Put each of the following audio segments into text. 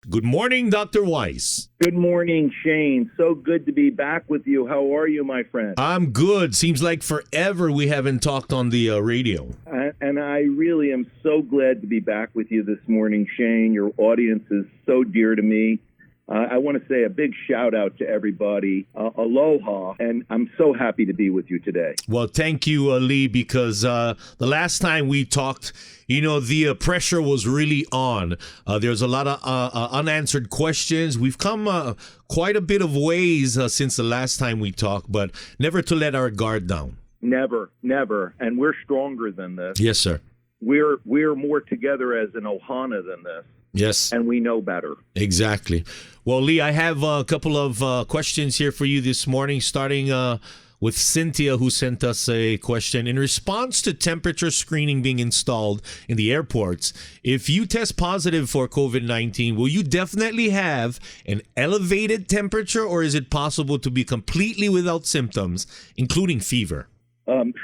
Good morning, Dr. Weiss. Good morning, Shane. So good to be back with you. How are you, my friend? I'm good. Seems like forever we haven't talked on the radio. And I really am so glad to be back with you this morning, Shane. Your audience is so dear to me. I want to say a big shout out to everybody. Aloha. And I'm so happy to be with you today. Well, thank you, Lee, because the last time we talked, the pressure was really on. There's a lot of unanswered questions. We've come quite a bit of ways since the last time we talked, but never to let our guard down. Never, never. And we're stronger than this. Yes, sir. We're more together as an ohana than this. Yes. And we know better. Exactly. Well, Lee, I have a couple of questions here for you this morning, starting with Cynthia, who sent us a question. In response to temperature screening being installed in the airports, if you test positive for COVID-19, will you definitely have an elevated temperature, or is it possible to be completely without symptoms, including fever?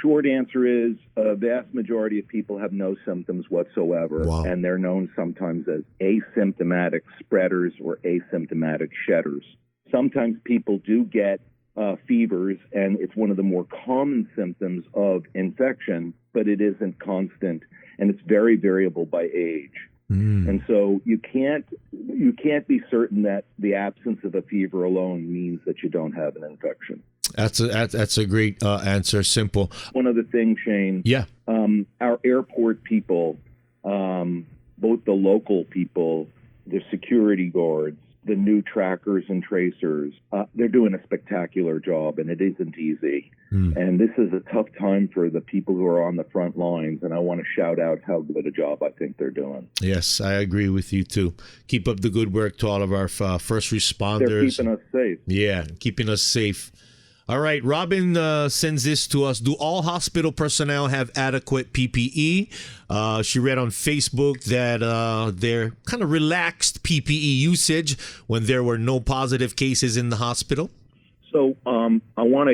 Short answer is a vast majority of people have no symptoms whatsoever. Wow. And they're known sometimes as asymptomatic spreaders or asymptomatic shedders. Sometimes people do get fevers, and it's one of the more common symptoms of infection, but it isn't constant, and it's very variable by age. And so you can't be certain that the absence of a fever alone means that you don't have an infection. That's a great answer. Simple. One other thing, Shane. Yeah. Our airport people, both the local people, the security guards, the new trackers and tracers, they're doing a spectacular job, and it isn't easy. And this is a tough time for the people who are on the front lines, and I want to shout out how good a job I think they're doing. Yes, I agree with you, too. Keep up the good work to all of our first responders. They're keeping us safe. Yeah, keeping us safe. All right, Robin sends this to us. Do all hospital personnel have adequate PPE? She read on Facebook that they're kind of relaxed PPE usage when there were no positive cases in the hospital. So I want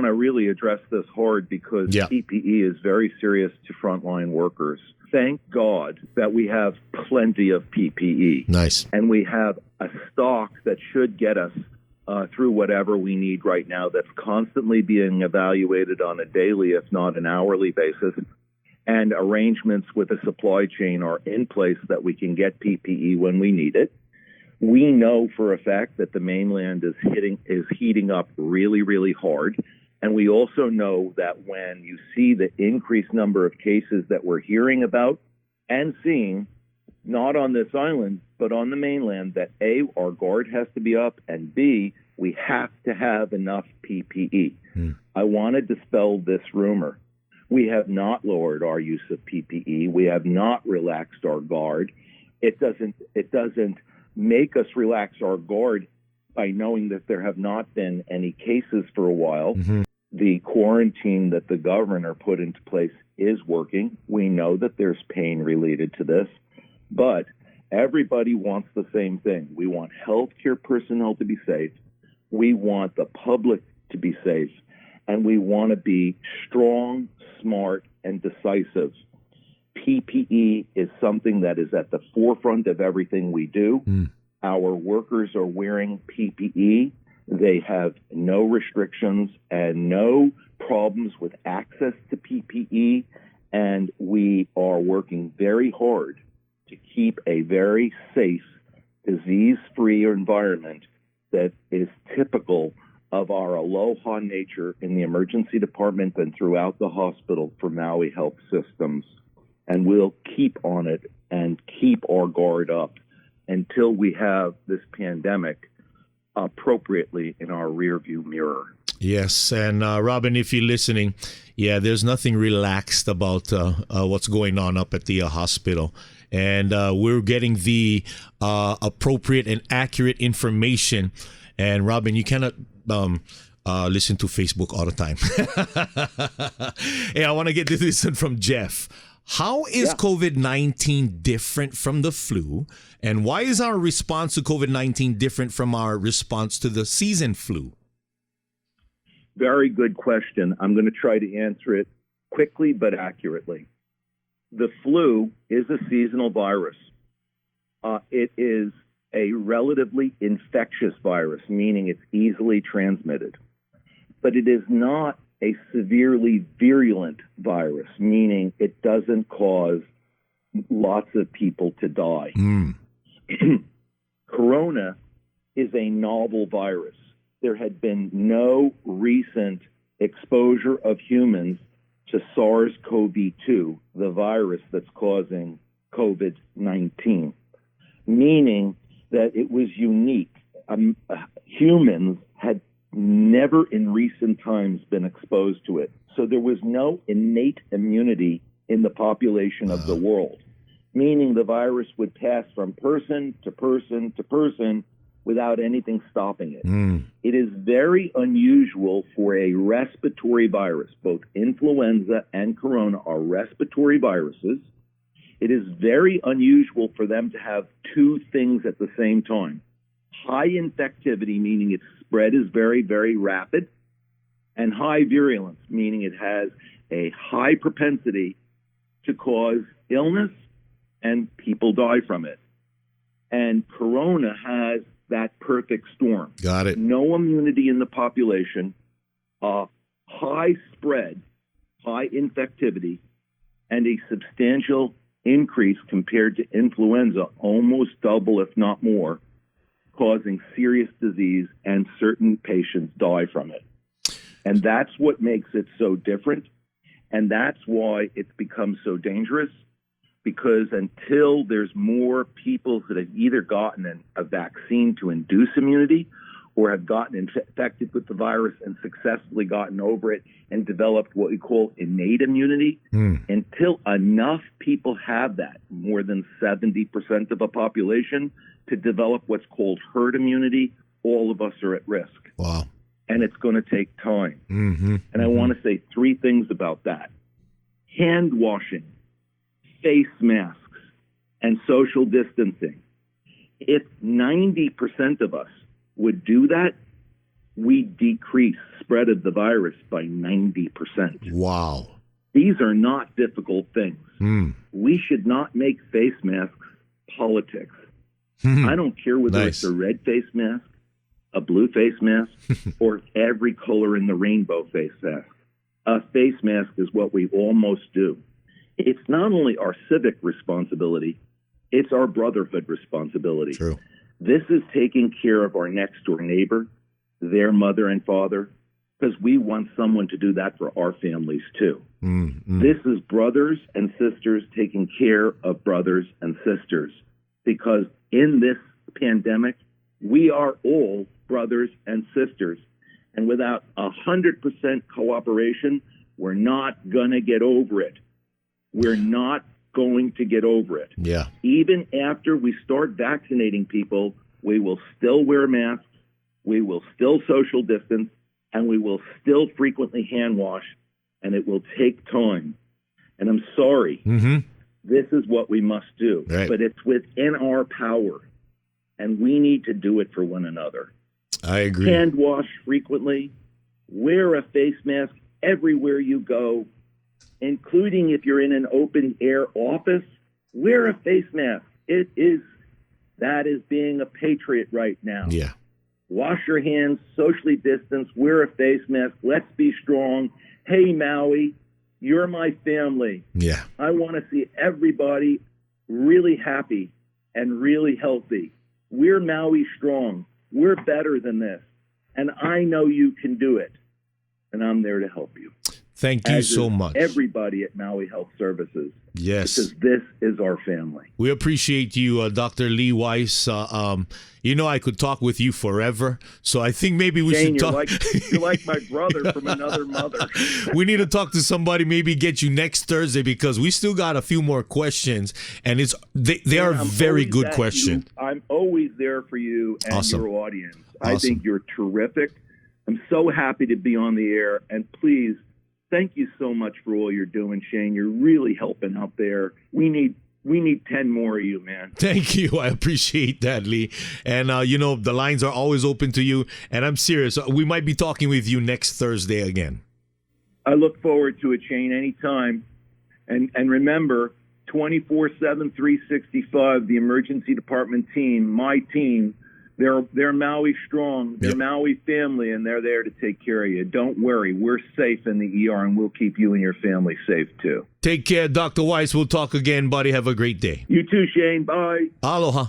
to really address this hard because PPE is very serious to frontline workers. Thank God that we have plenty of PPE. Nice. And we have a stock that should get us through whatever we need right now, that's constantly being evaluated on a daily, if not an hourly basis. And arrangements with the supply chain are in place that we can get PPE when we need it. We know for a fact that the mainland is heating up really, really hard. And we also know that when you see the increased number of cases that we're hearing about and seeing, not on this island, but on the mainland, that A, our guard has to be up, and B, we have to have enough PPE. I want to dispel this rumor. We have not lowered our use of PPE. We have not relaxed our guard. It doesn't make us relax our guard by knowing that there have not been any cases for a while. The quarantine that the governor put into place is working. We know that there's pain related to this. But everybody wants the same thing. We want healthcare personnel to be safe. We want the public to be safe. And we want to be strong, smart, and decisive. PPE is something that is at the forefront of everything we do. Our workers are wearing PPE. They have no restrictions and no problems with access to PPE. And we are working very hard to keep a very safe, disease-free environment that is typical of our aloha nature in the emergency department and throughout the hospital for Maui Health Systems. And we'll keep on it and keep our guard up until we have this pandemic appropriately in our rearview mirror. Yes, and Robin, if you're listening, there's nothing relaxed about what's going on up at the hospital. And we're getting the appropriate and accurate information. And Robin, you cannot listen to Facebook all the time. Hey, I want to get this one from Jeff. How is COVID-19 different from the flu? And why is our response to COVID-19 different from our response to the season flu? Very good question. I'm going to try to answer it quickly but accurately. The flu is a seasonal virus. It is a relatively infectious virus, meaning it's easily transmitted. But it is not a severely virulent virus, meaning it doesn't cause lots of people to die. Corona is a novel virus. There had been no recent exposure of humans to SARS-CoV-2, the virus that's causing COVID-19, meaning that it was unique. Humans had never in recent times been exposed to it. So there was no innate immunity in the population of the world, meaning the virus would pass from person to person to person without anything stopping it. It is very unusual for a respiratory virus. Both influenza and corona are respiratory viruses. It is very unusual for them to have two things at the same time. High infectivity, meaning its spread is very, very rapid, and high virulence, meaning it has a high propensity to cause illness and people die from it. And corona has that perfect storm. Got it. No immunity in the population, high spread, high infectivity, and a substantial increase compared to influenza, almost double, if not more, causing serious disease, and certain patients die from it. And that's what makes it so different. And that's why it's become so dangerous, because until there's more people that have either gotten a vaccine to induce immunity or have gotten infected with the virus and successfully gotten over it and developed what we call innate immunity, until enough people have that, more than 70% of a population, to develop what's called herd immunity, all of us are at risk. Wow. And it's going to take time. And I want to say three things about that. Hand washing, face masks, and social distancing. If 90% of us would do that, we decrease spread of the virus by 90%. Wow. These are not difficult things. We should not make face masks politics. I don't care whether it's a red face mask, a blue face mask, or every color in the rainbow face mask. A face mask is what we almost do. It's not only our civic responsibility, it's our brotherhood responsibility. True. This is taking care of our next door neighbor, their mother and father, because we want someone to do that for our families too. This is brothers and sisters taking care of brothers and sisters, because in this pandemic, we are all brothers and sisters. And without 100% cooperation, we're not going to get over it. We're not going to get over it. Yeah. Even after we start vaccinating people, we will still wear masks, we will still social distance, and we will still frequently hand wash, and it will take time. And I'm sorry, this is what we must do. Right. But it's within our power, and we need to do it for one another. I agree. Hand wash frequently, wear a face mask everywhere you go, including if you're in an open air office, wear a face mask. That is being a patriot right now. Yeah. Wash your hands, socially distance, wear a face mask. Let's be strong. Hey, Maui, you're my family. Yeah. I want to see everybody really happy and really healthy. We're Maui strong. We're better than this. And I know you can do it. And I'm there to help you. Thank you so much. Everybody at Maui Health Services. Yes. Because this is our family. We appreciate you, Dr. Lee Weiss. I could talk with you forever. So I think maybe we should talk. You're like my brother from another mother. We need to talk to somebody, maybe get you next Thursday, because we still got a few more questions. And they are very good questions. I'm always there for you and your audience. Awesome. I think you're terrific. I'm so happy to be on the air. And please, thank you so much for all you're doing, Shane. You're really helping out there. We need 10 more of you, man. Thank you. I appreciate that, Lee. And, the lines are always open to you. And I'm serious. We might be talking with you next Thursday again. I look forward to it, Shane, anytime. And remember, 24/7, 365. The emergency department team, my team, they're Maui strong. They're Maui family, and they're there to take care of you. Don't worry. We're safe in the ER, and we'll keep you and your family safe, too. Take care, Dr. Weiss. We'll talk again, buddy. Have a great day. You too, Shane. Bye. Aloha.